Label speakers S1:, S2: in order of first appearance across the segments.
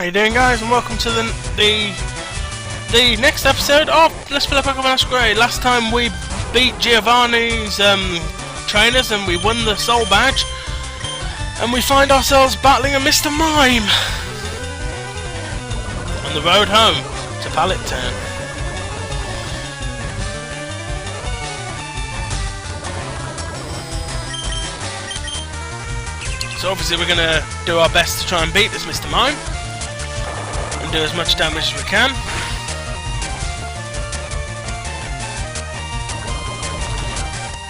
S1: you doing, guys, and welcome to the next episode of Let's Play Pokemon Ash Grey. Last time we beat Giovanni's trainers and we won the Soul Badge, and we find ourselves battling a Mr. Mime on the road home to Pallet Town. So obviously we're going to do our best to try and beat this Mr. Mime and do as much damage as we can.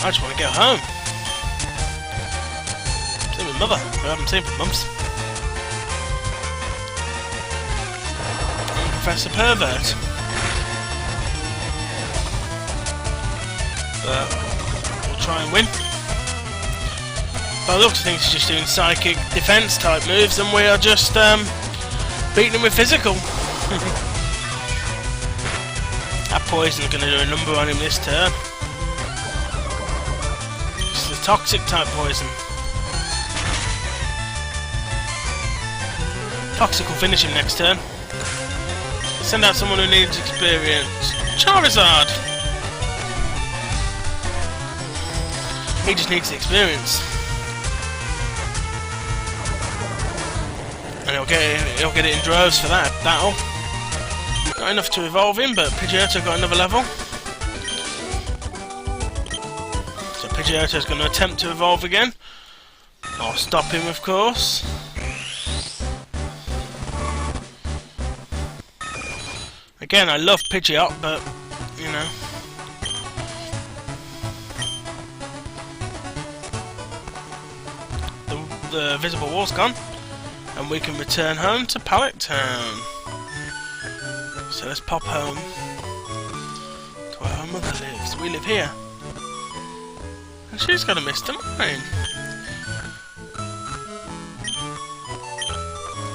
S1: I just want to go home. See my mother, who I haven't seen for months. And Professor Pervert. But we'll try and win. By the looks of things, he's just doing psychic defense type moves, and we are just beating him with physical. That poison's going to do a number on him this turn. It's the toxic type poison. Toxic will finish him next turn. Send out someone who needs experience. Charizard! He just needs the experience. And he'll get it in droves for that battle. Not enough to evolve him, but Pidgeotto got another level. So Pidgeotto's going to attempt to evolve again. I'll stop him, of course. Again, I love Pidgeot, but, you know. The visible wall's gone. And we can return home to Pallet Town. So let's pop home to where our mother lives. We live here. And she's got a Mr. Mime.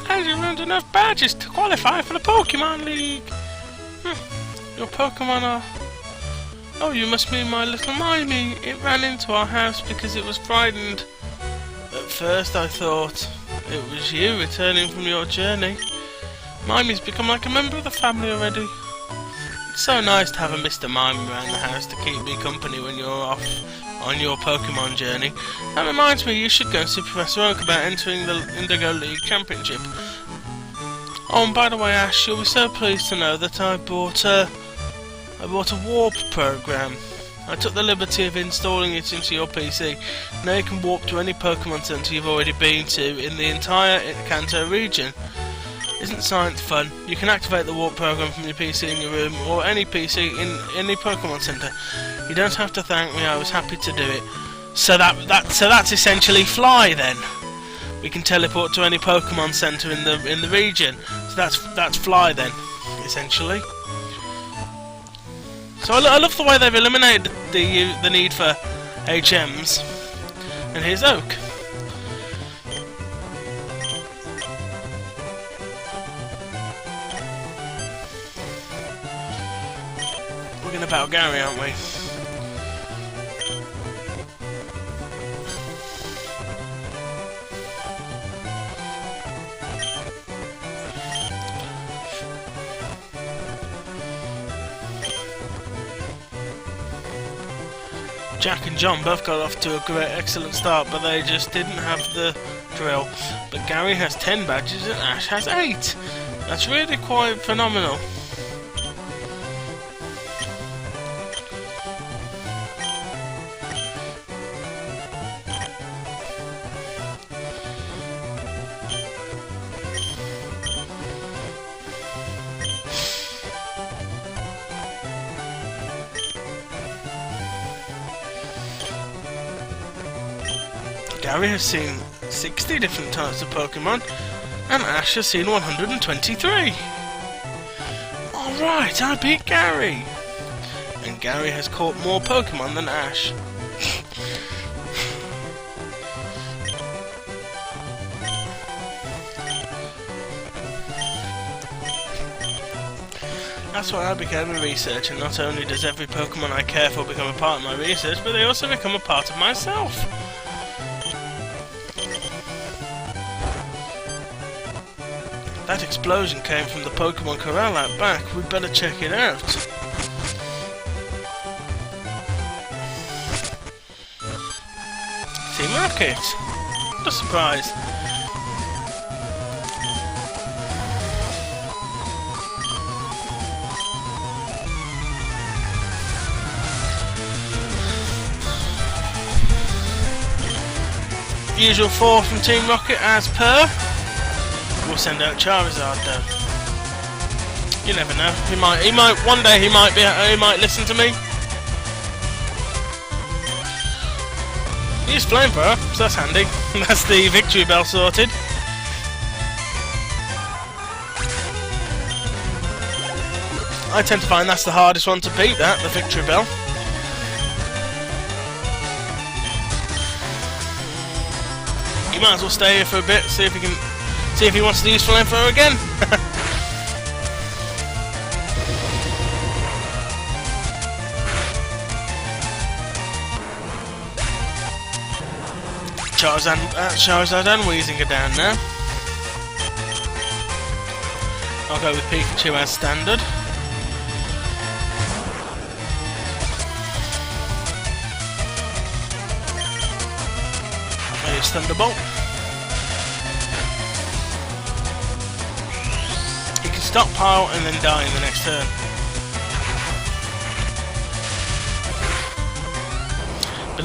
S1: Has you earned enough badges to qualify for the Pokemon League? Your Pokemon are... Oh, you must mean my little Mimey. It ran into our house because it was frightened. At first I thought it was you returning from your journey. Mimey's become like a member of the family already. It's so nice to have a Mr. Mime around the house to keep me company when you're off on your Pokemon journey. That reminds me, you should go and see Professor Oak about entering the Indigo League Championship. Oh, and by the way, Ash, you'll be so pleased to know that I bought a warp program. I took the liberty of installing it into your PC. Now you can warp to any Pokemon Center you've already been to in the entire Kanto region. Isn't science fun? You can activate the warp program from your PC in your room or any PC in any Pokemon Center. You don't have to thank me. I was happy to do it. So that's essentially Fly then. We can teleport to any Pokemon Center in the region. So that's Fly then, essentially. So I love the way they've eliminated the need for HMs. And here's Oak. We're going to battle Gary, aren't we? Jack and John both got off to a excellent start, but they just didn't have the drill. But Gary has 10 badges and Ash has 8. That's really quite phenomenal. Gary has seen 60 different types of Pokemon, and Ash has seen 123. Alright, I beat Gary! And Gary has caught more Pokemon than Ash. That's why I became a researcher. Not only does every Pokemon I care for become a part of my research, but they also become a part of myself. That explosion came from the Pokemon Corral out back. We'd better check it out. Team Rocket! What a surprise. Usual 4 from Team Rocket as per. We'll send out Charizard though. You never know. He might one day he might listen to me. Use Flamethrower, so that's handy. That's the victory bell sorted. I tend to find that's the hardest one to beat, that, the victory bell. You might as well stay here for a bit, see if he wants to use Flamethrower again. Charizard and Weezing are down now. I'll go with Pikachu as standard. Here's Thunderbolt. He can stockpile and then die in the next turn. But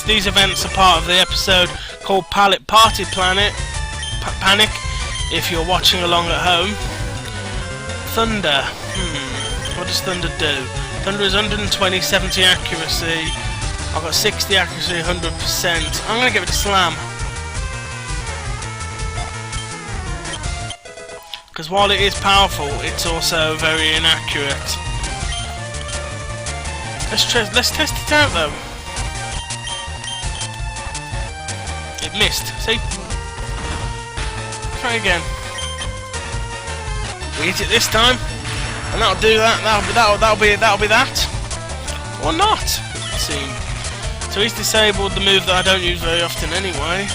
S1: these events are part of the episode called Palette Party Panic. If you're watching along at home. Thunder. What does Thunder do? Thunder is 120, 70 accuracy. I've got 60 accuracy, 100%. I'm gonna give it a Slam. Because while it is powerful, it's also very inaccurate. Let's test it out though. It missed. See? Try again. We hit it this time, and that'll do that. That'll be that, or not. It seems. So he's disabled the move that I don't use very often anyway.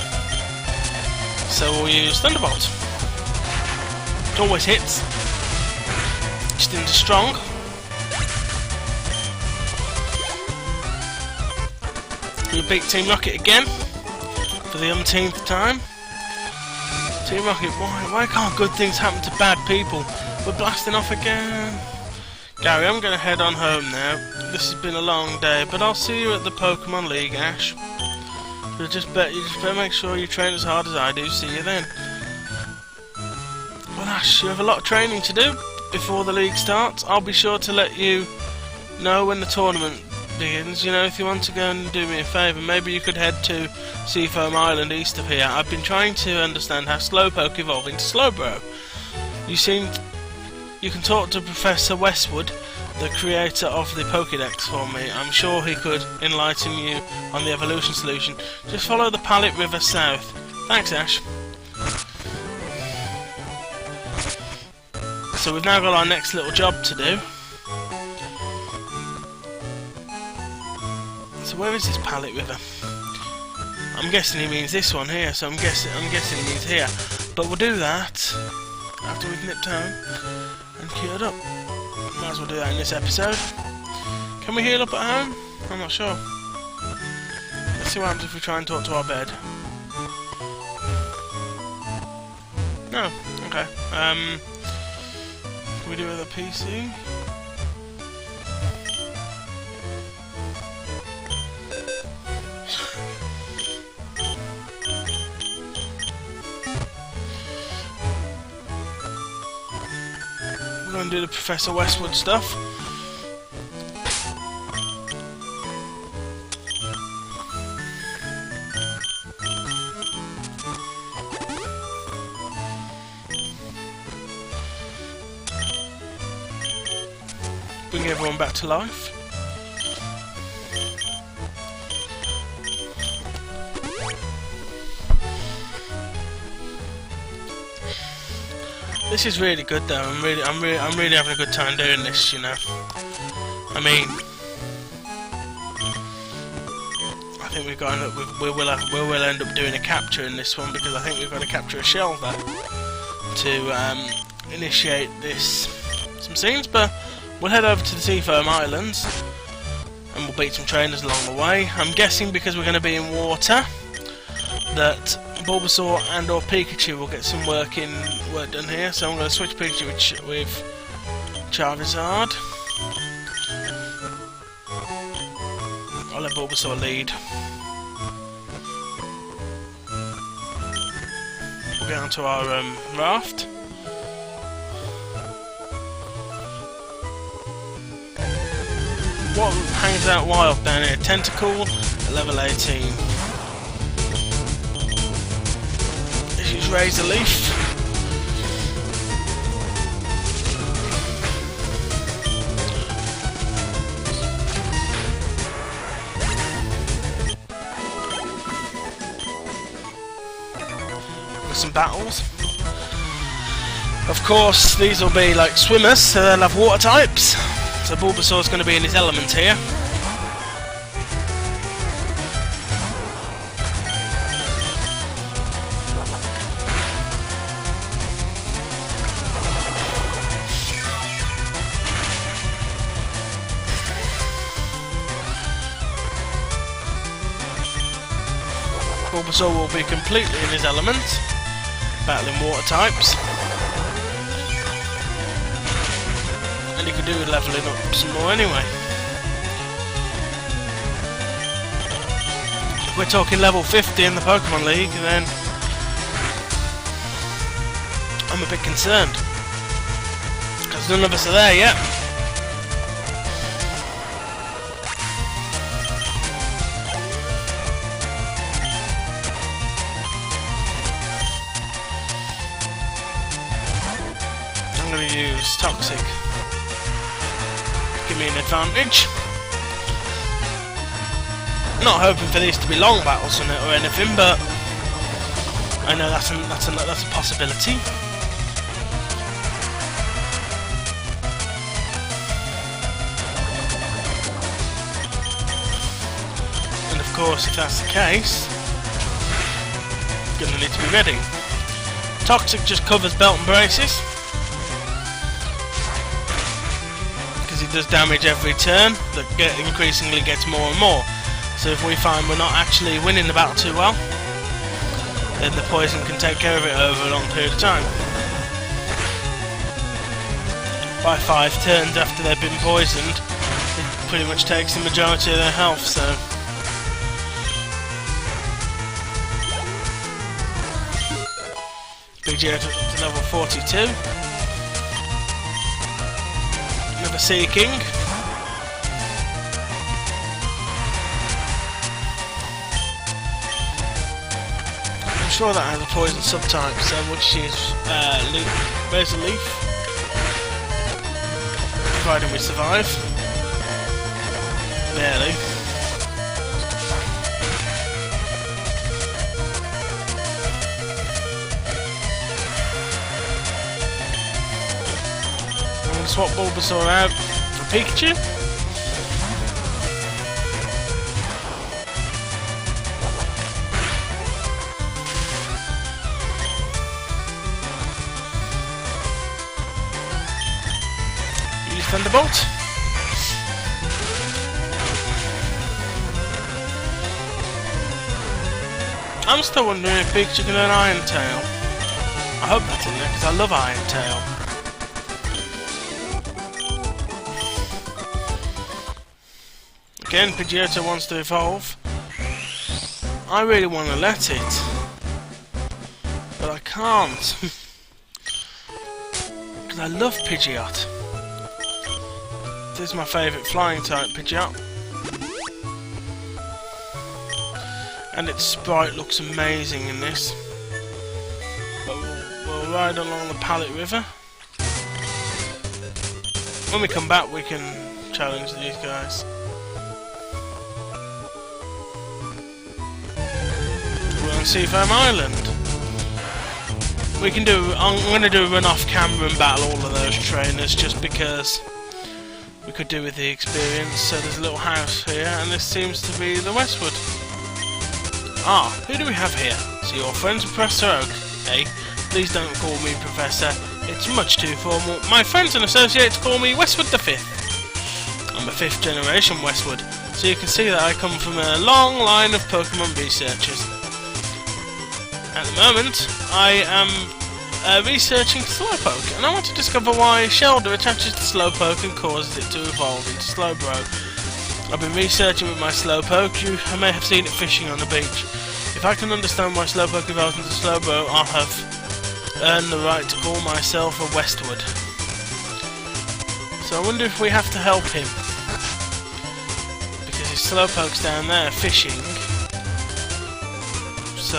S1: So we'll use Thunderbolt. It always hits. Just into strong. We beat Team Rocket again for the umpteenth time. Team Rocket, why can't good things happen to bad people? We're blasting off again. Gary, I'm going to head on home now. This has been a long day, but I'll see you at the Pokemon League, Ash. You just better make sure you train as hard as I do. See you then. Well, Ash, you have a lot of training to do before the league starts. I'll be sure to let you know when the tournament begins. You know, if you want to go and do me a favour, maybe you could head to Seafoam Island east of here. I've been trying to understand how Slowpoke evolved into Slowbro. You can talk to Professor Westwood, the creator of the Pokédex, for me. I'm sure he could enlighten you on the evolution solution. Just follow the Palette River south. Thanks, Ash. So we've now got our next little job to do. So where is this Palette River? I'm guessing he means this one here, so I'm guessing he means here. But we'll do that after we've nipped home and cured up. Might as well do that in this episode. Can we heal up at home? I'm not sure. Let's see what happens if we try and talk to our bed. No. Okay. Can we do it with a PC? We're going to do the Professor Westwood stuff. Bring everyone back to life. This is really good though. I'm really having a good time doing this, you know. I mean, I think we will end up doing a capture in this one because I think we've got to capture a shelder to initiate some scenes, but we'll head over to the Seafoam Islands and we'll beat some trainers along the way. I'm guessing because we're going to be in water that Bulbasaur and or Pikachu will get some work done here, so I'm going to switch Pikachu with Charizard. I'll let Bulbasaur lead. We'll get onto our raft. What hangs out wild down here? Tentacle at level 18. Let's use Razor Leaf. Some battles. Of course, these will be like swimmers, so they'll have water types. So Bulbasaur's going to be in his element here. Bulbasaur will be completely in his element, battling water types. And he could do with levelling up some more anyway. If we're talking level 50 in the Pokemon League, then I'm a bit concerned, because none of us are there yet. I'm going to use Toxic. Give me an advantage. Not hoping for these to be long battles on it or anything, but I know that's a possibility. And of course, if that's the case, gonna need to be ready. Toxic just covers belt and braces, it does damage every turn that increasingly gets more and more. So if we find we're not actually winning the battle too well, then the poison can take care of it over a long period of time. By 5 turns after they've been poisoned, it pretty much takes the majority of their health, so Pidgeot to level 42. Another Sea King. I'm sure that has a poison subtype, so we'll just use Razor Leaf, providing we survive. Barely. Swap Bulbasaur out for Pikachu. Use Thunderbolt. I'm still wondering if Pikachu can learn Iron Tail. I hope that's in there because I love Iron Tail. Again, Pidgeotto wants to evolve. I really want to let it, but I can't. Because I love Pidgeot. This is my favourite flying type Pidgeot. And its sprite looks amazing in this. But we'll ride along the Pallet River. When we come back we can challenge these guys. Seafoam Island. We can do. I'm going to do a run off camera and battle all of those trainers just because we could do with the experience. So there's a little house here, and this seems to be the Westwood. Ah, who do we have here? So your friend's Professor Oak, eh? Please don't call me Professor. It's much too formal. My friends and associates call me Westwood the Fifth. I'm a 5th generation Westwood, so you can see that I come from a long line of Pokemon researchers. At the moment, I am researching Slowpoke, and I want to discover why Shelder attaches to Slowpoke and causes it to evolve into Slowbro. I've been researching with my Slowpoke. You may have seen it fishing on the beach. If I can understand why Slowpoke evolves into Slowbro, I'll have earned the right to call myself a Westwood. So I wonder if we have to help him, because his Slowpoke's down there fishing. So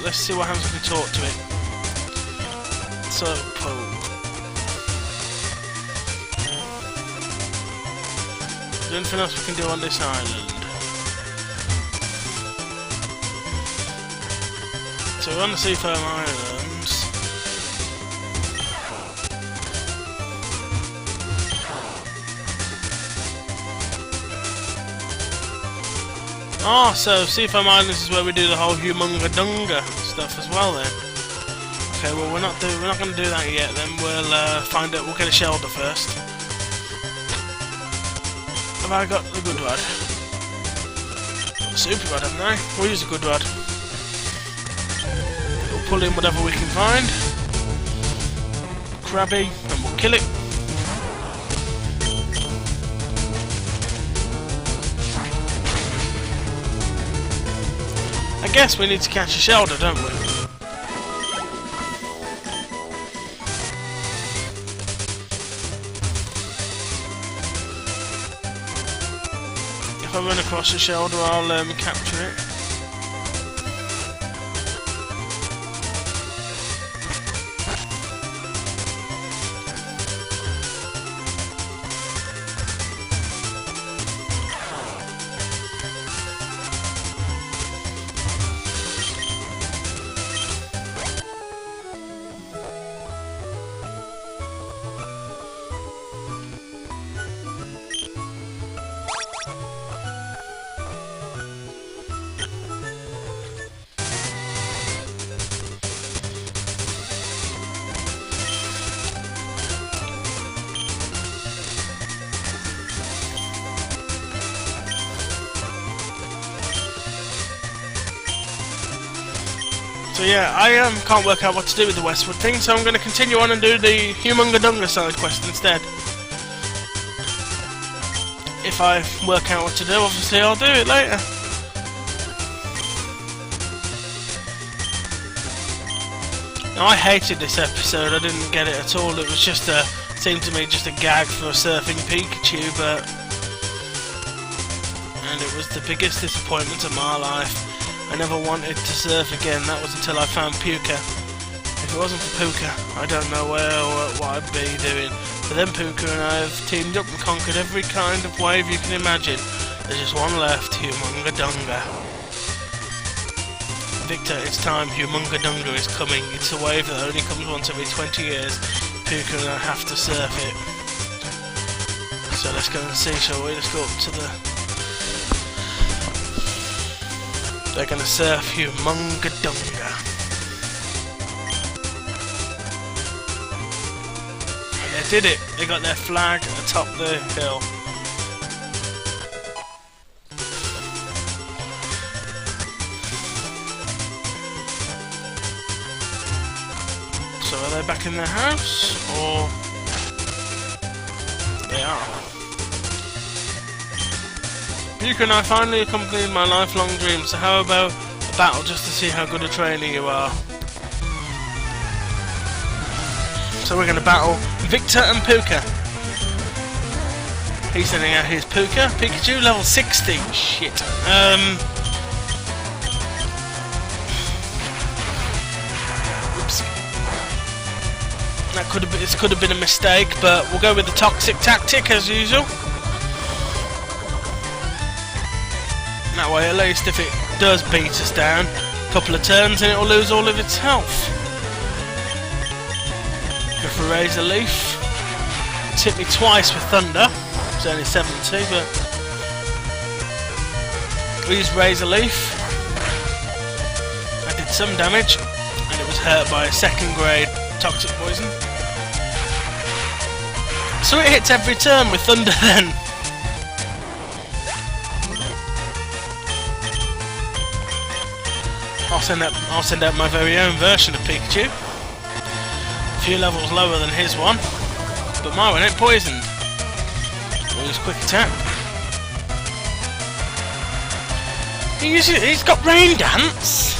S1: let's see what happens if we talk to it. Slowpoke. Is there anything else we can do on this island? So we're on the Seafoam Islands. Ah, so Seafoam Islands is where we do the whole Humunga Dunga stuff as well then. Okay, well we're not going to do that yet. Then we'll find out. We'll get a shelter first. Have I got the good rod? Got the super rod, haven't I? We'll use a good rod. We'll pull in whatever we can find. Krabby, and we'll kill it. I guess we need to catch a shelter, don't we? If I run across a shelter, I'll capture it. So yeah, I can't work out what to do with the Westwood thing, so I'm going to continue on and do the Humunga Dunga side quest instead. If I work out what to do, obviously I'll do it later. Now I hated this episode, I didn't get it at all, it was just seemed to me just a gag for a surfing Pikachu, and it was the biggest disappointment of my life. I never wanted to surf again, that was until I found Puka. If it wasn't for Puka, I don't know what I'd be doing. But then Puka and I have teamed up and conquered every kind of wave you can imagine. There's just one left, Humunga Dunga. Victor, it's time, Humunga Dunga is coming. It's a wave that only comes once every 20 years. Puka and I have to surf it. So let's go and see, shall we? Let's go up to the... They're gonna surf Humunga Dunga. And they did it. They got their flag atop the hill. So are they back in their house, or they are? Puka and I finally accomplished my lifelong dream, so how about a battle just to see how good a trainer you are? So we're going to battle Victor and Puka. He's sending out his Puka. Pikachu, level 60. Shit. Oops. This could have been a mistake, but we'll go with the toxic tactic as usual. That way, at least, if it does beat us down, a couple of turns and it'll lose all of its health. Go for Razor Leaf. It's hit me twice with Thunder. It's only 70, but we used Razor Leaf. I did some damage, and it was was hurt by a second grade toxic poison. So it hits every turn with thunder then. I'll send out my very own version of Pikachu. A few levels lower than his one. But my one ain't poisoned. We'll use quick attack. He's got rain dance.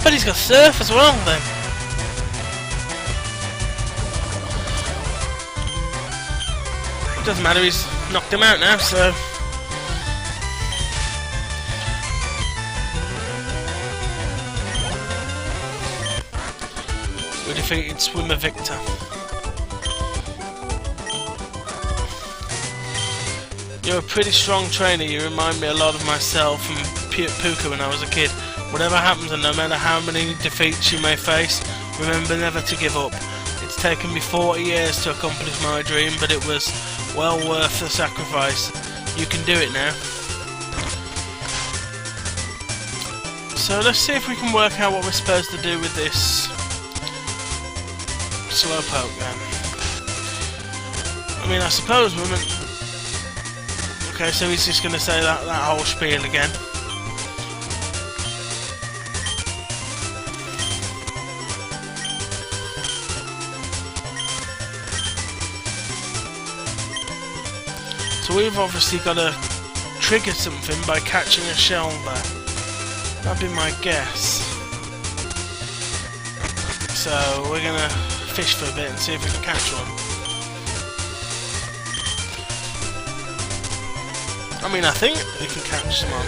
S1: But he's got surf as well then. It doesn't matter, he's knocked him out now, so... we defeated Swimmer Victor. You're a pretty strong trainer, you remind me a lot of myself and Puka when I was a kid. Whatever happens and no matter how many defeats you may face, remember never to give up. It's taken me 40 years to accomplish my dream, but it was well worth the sacrifice. You can do it now. So let's see if we can work out what we're supposed to do with this Slowpoke then. I mean, I suppose we're meant... Okay, so he's just going to say that whole spiel again. So we've obviously got to trigger something by catching a shelder. That'd be my guess. So we're going to fish for a bit and see if we can catch one. I mean, I think we can catch someone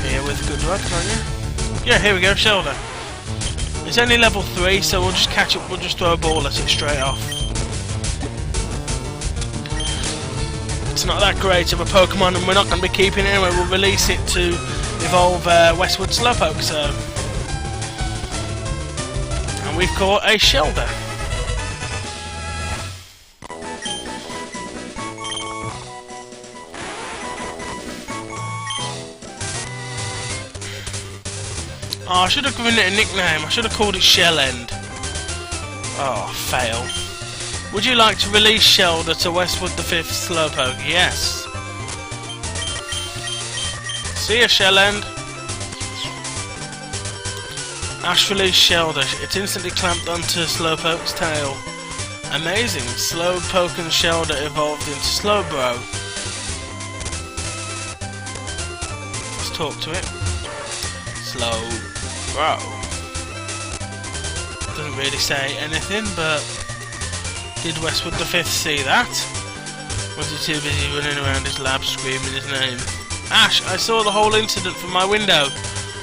S1: here with good luck, can't you? Yeah, here we go, shelder. It's only level 3, so we'll just catch it, we'll just throw a ball at it straight off. It's not that great of a Pokemon, and we're not going to be keeping it anyway. We'll release it to evolve Westwood Slowpoke, so... And we've caught a shelder. Oh, I should have given it a nickname. I should have called it Shell End. Oh, fail. Would you like to release Shelder to Westwood the 5th Slowpoke? Yes. See ya, Shell End. Ash released Shelder. It's instantly clamped onto Slowpoke's tail. Amazing. Slowpoke and Shelder evolved into Slowbro. Let's talk to it. Slowbro. Doesn't really say anything, but did Westwood the 5th see that? Was he too busy running around his lab screaming his name? Ash, I saw the whole incident from my window.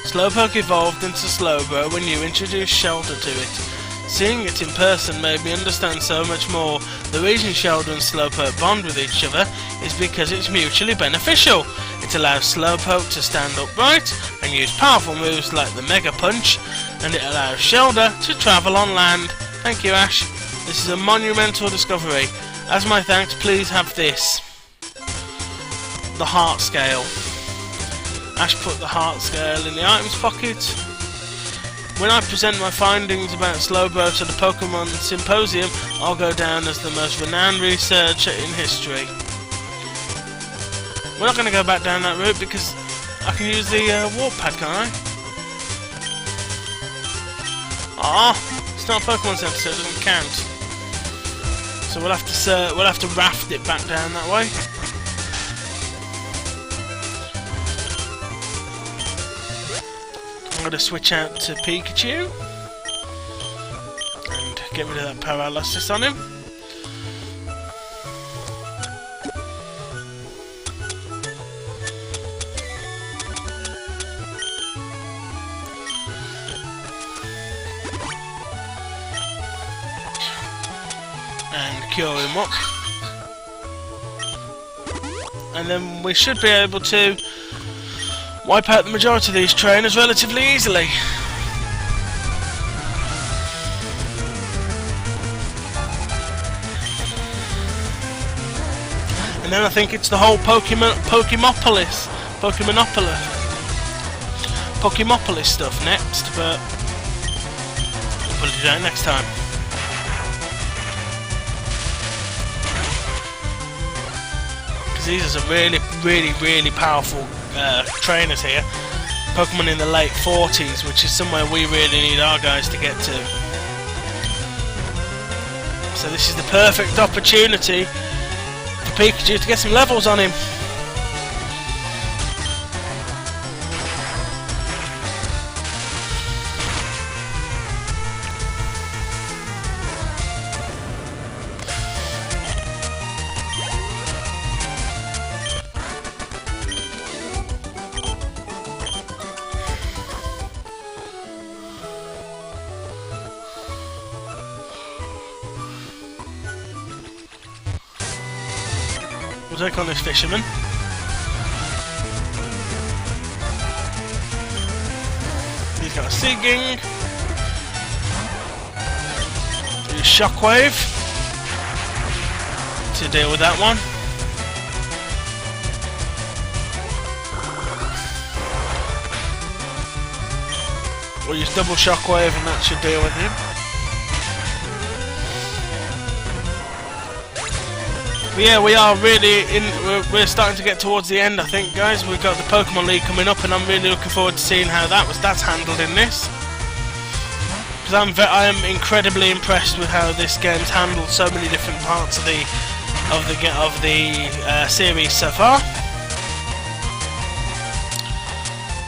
S1: Slowpoke evolved into Slowbro when you introduced Shelder to it. Seeing it in person made me understand so much more. The reason Shelder and Slowpoke bond with each other is because it's mutually beneficial. It allows Slowpoke to stand upright and use powerful moves like the Mega Punch, and it allows Shelder to travel on land. Thank you, Ash. This is a monumental discovery. As my thanks, please have this. The heart scale. Ash put the heart scale in the items pocket. When I present my findings about Slowbro to the Pokemon Symposium, I'll go down as the most renowned researcher in history. We're not going to go back down that route because I can use the warp pad, can't I? Ah, it's not a Pokemon Center, so it doesn't count. So we'll have to raft it back down that way. I'm going to switch out to Pikachu and get rid of that paralysis on him. And cure him up. And then we should be able to wipe out the majority of these trainers relatively easily. And then I think it's the whole Pokemopolis stuff next, but do that next time. Because these are some really powerful trainers here. Pokemon in the late 40s, which is somewhere we really need our guys to get to. So this is the perfect opportunity for Pikachu to get some levels on him. We'll take on this fisherman. He's got a Seaging. Use Shockwave to deal with that one. We'll use double Shockwave and that should deal with him. But yeah, we are really we're starting to get towards the end, I think, guys. We've got the Pokemon League coming up, and I'm really looking forward to seeing how that's handled in this. Because I am incredibly impressed with how this game's handled so many different parts of the series so far.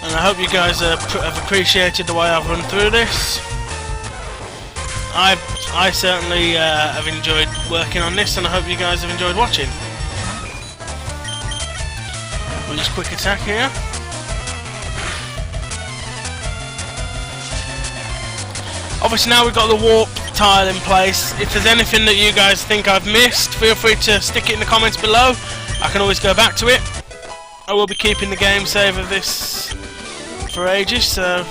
S1: And I hope you guys have appreciated the way I've run through this. I certainly have enjoyed working on this, and I hope you guys have enjoyed watching. We'll use quick attack here. Obviously now we've got the warp tile in place. If there's anything that you guys think I've missed, feel free to stick it in the comments below. I can always go back to it. I will be keeping the game save of this for ages, so...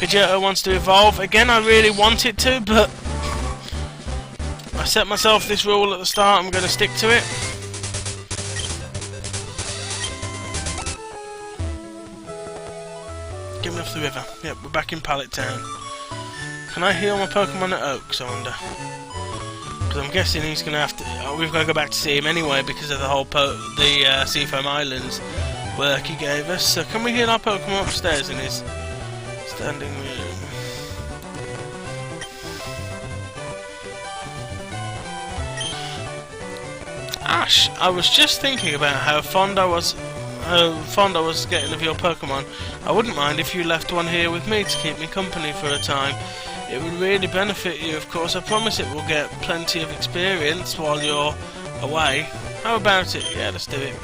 S1: Pidgeotto wants to evolve. Again, I really want it to, but I set myself this rule at the start. I'm going to stick to it. Get me off the river. Yep, we're back in Pallet Town. Can I heal my Pokemon at Oaks, I wonder? Because I'm guessing he's going to have to... we've got to go back to see him anyway because of the whole Seafoam Islands work he gave us. So can we heal our Pokemon upstairs in his... standing room? Ash, I was just thinking about how fond I was getting of your Pokemon. I wouldn't mind if you left one here with me to keep me company for a time. It would really benefit you, of course. I promise it will get plenty of experience while you're away. How about it? Yeah, let's do it.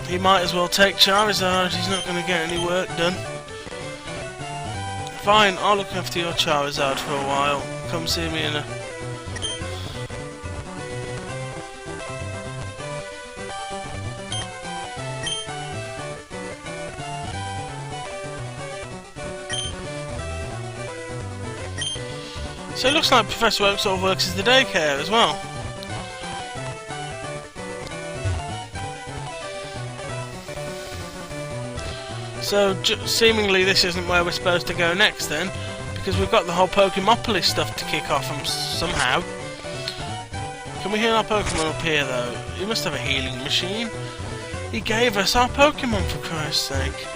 S1: He might as well take Charizard. He's not going to get any work done. Fine, I'll look after your Charizard for a while. Come see me in a... So it looks like Professor Oak sort of works as the daycare as well. So seemingly this isn't where we're supposed to go next then, because we've got the whole Pokemopolis stuff to kick off somehow. Can we heal our Pokemon up here though? He must have a healing machine. He gave us our Pokemon, for Christ's sake.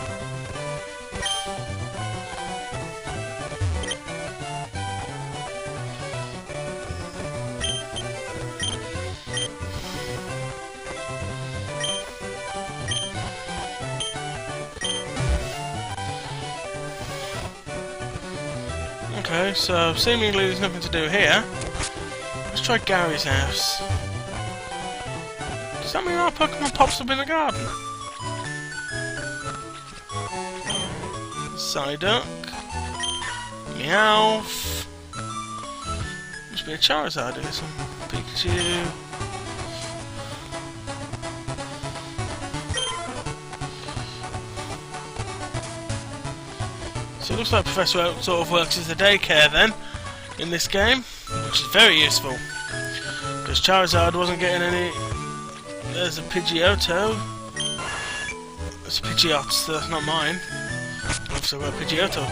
S1: Okay, so seemingly there's nothing to do here. Let's try Gary's house. Does that mean our Pokemon pops up in the garden? Psyduck. Meowth. Must be a Charizard here, some Pikachu. So it looks like Professor Oak sort of works as the daycare then, in this game, which is very useful. Because Charizard wasn't getting any... There's a Pidgeotto. That's a Pidgeot, so that's not mine. Professor Pidgeotto.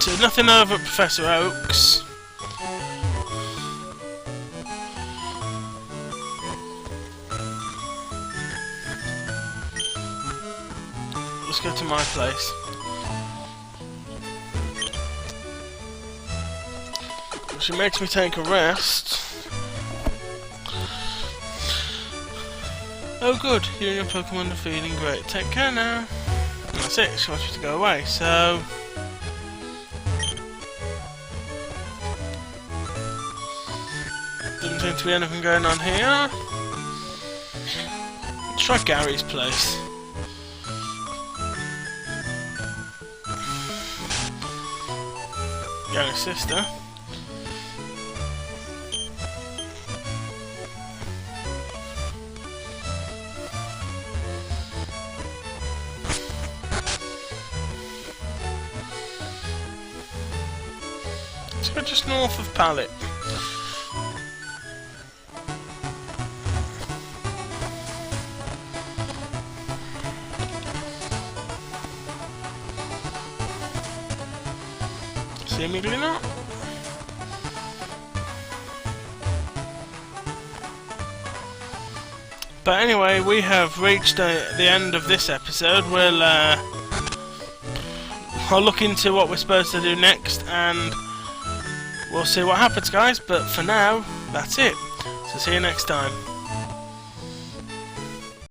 S1: So nothing over at Professor Oak's. Let's go to my place. She makes me take a rest. Oh good, you and your Pokemon are feeling great. Take care now. And that's it, she wants you to go away, so... Doesn't seem to be anything going on here. Let's try Gary's place. Gary's sister. So just north of Pallet. Seemingly not. But anyway, we have reached the end of this episode. I'll look into what we're supposed to do next, and we'll see what happens, guys. But for now, that's it. So see you next time.